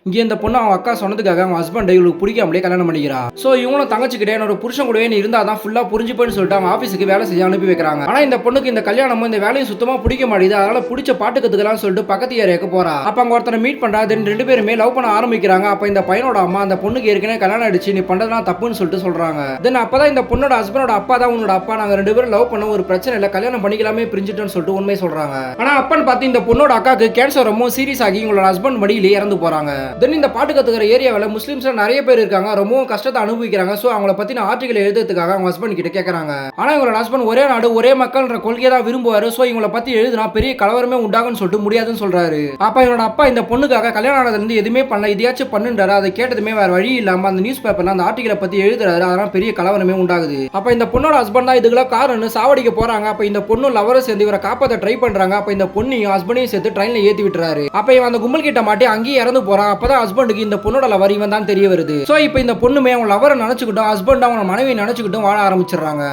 இங்க இந்த பொண்ணு அவங்க அக்கா சொன்னதுக்காக அவங்க ஹஸ்பண்ட் இவளுக்கு பிடிக்காமலே கல்யாணம் பண்ணிக்கிறா. சோ இவங்களும் தங்கச்சிக்கிட்டே என்னோட புருஷன் கூடவே நீ இருந்தாதான் ஃபுல்லா புரிஞ்சுப்பேன்னு சொல்லிட்டு அவங்க ஆபீஸுக்கு வேலை செய்ய அனுப்பி வைக்கிறாங்க. ஆனா இந்த பொண்ணுக்கு இந்த கல்யாணமும் இந்த வேலையும் சுத்தமா பிடிக்க மாட்டேது. அதனால பிடிச்ச பாட்டு கத்துக்கலாம் சொல்லிட்டு பக்கத்து ஏரியாக்கு போறா. அப்ப அங்க ஒருத்தரை மீட் பண்றா. தென் ரெண்டு பேருமே லவ் பண்ண ஆரம்பிக்கிறாங்க. அப்ப இந்த பையனோட அம்மா அந்த பொண்ணுக்கு ஏற்கனவே கல்யாணம் ஆயிடுச்சு, நீ பண்றதுலாம் தப்புன்னு சொல்லிட்டு சொல்றாங்க. தென் அப்பதான் இந்த பொண்ணோட ஹஸ்பண்டோட அப்பா தான் உன்னோட அப்பா, நாங்க ரெண்டு பேரும் லவ் பண்ண ஒரு பிரச்சனை இல்ல, கல்யாணம் பண்ணிக்கலாமே பிரிஞ்சுட்டோம்னு சொல்லிட்டு உண்மை சொல்றாங்க. ஆனா அப்பன்னு பார்த்து இந்த பொண்ணோட அக்காக்கு கேன்சர் ரொம்ப சீரியஸ் ஆகி உங்களோட ஹஸ்பண்ட் மடியிலே இறந்து போறாங்க. தென் இந்த பாட்டு கத்துக்கிற ஏரியாவில் முஸ்லிம்ஸ் நிறைய பேர் இருக்காங்க, ரொம்பவும் கஷ்டத்தை அனுபவிக்கிறாங்க. சோ அவங்கள பத்தின ஆர்டிகல் எழுதுறதுக்காக அவங்க ஹஸ்பண்ட் கிட்ட கேட்கறாங்க. ஆனா இவங்களோட ஹஸ்பண்ட் ஒரே நாடு ஒரே மக்கள்ன்ற கொள்கையை தான் விரும்புவாரு. சோ இவங்கள பத்தி எழுதுனா பெரிய கலவரமே உண்டாகும்னு சொல்லிட்டு முடியாதுன்னு சொல்றாரு. அப்ப இவனோட அப்பா இந்த பொண்ணுக்காக கல்யாணம் ஆனதுல இருந்து எதுவுமே பண்ணல, இதையாச்சும் பண்ணுன்றாரு. அதை கேட்டதுமே வேற வழி இல்லாம அந்த நியூஸ் பேப்பர்ல அந்த ஆர்டிகலை பத்தி எழுதுறாரு. அதனால பெரிய கலவரமே உண்டாகுது. அப்ப இந்த பொண்ணோட ஹஸ்பண்ட் தான் இதுக்கெல்லாம் காரணம்னு சாவடிக்க போறாங்க. அப்ப இந்த பொண்ணு லவரை சேர்ந்து இவரை காப்பாத்த ட்ரை பண்றாங்க. அப்ப இந்த பொண்ணையும் ஹஸ்பண்டையும் சேர்த்து ட்ரெயின்ல ஏத்தி விட்டுறாரு. அப்ப இவன் அந்த கும்பல் கிட்ட மாட்டி அங்கேயே இறந்து போறான். அப்பதான் ஹஸ்பண்டுக்கு இந்த பொண்ணோட லவர் இவன் தான் தெரிய வருது. சோ இப்போ இந்த பொண்ணுமே அவங்க லவரை நினைச்சுக்கிட்டும் ஹஸ்பண்ட் அவங்க மனைவி நினைச்சுக்கிட்டும் வாழ ஆரம்பிச்சிடுறாங்க.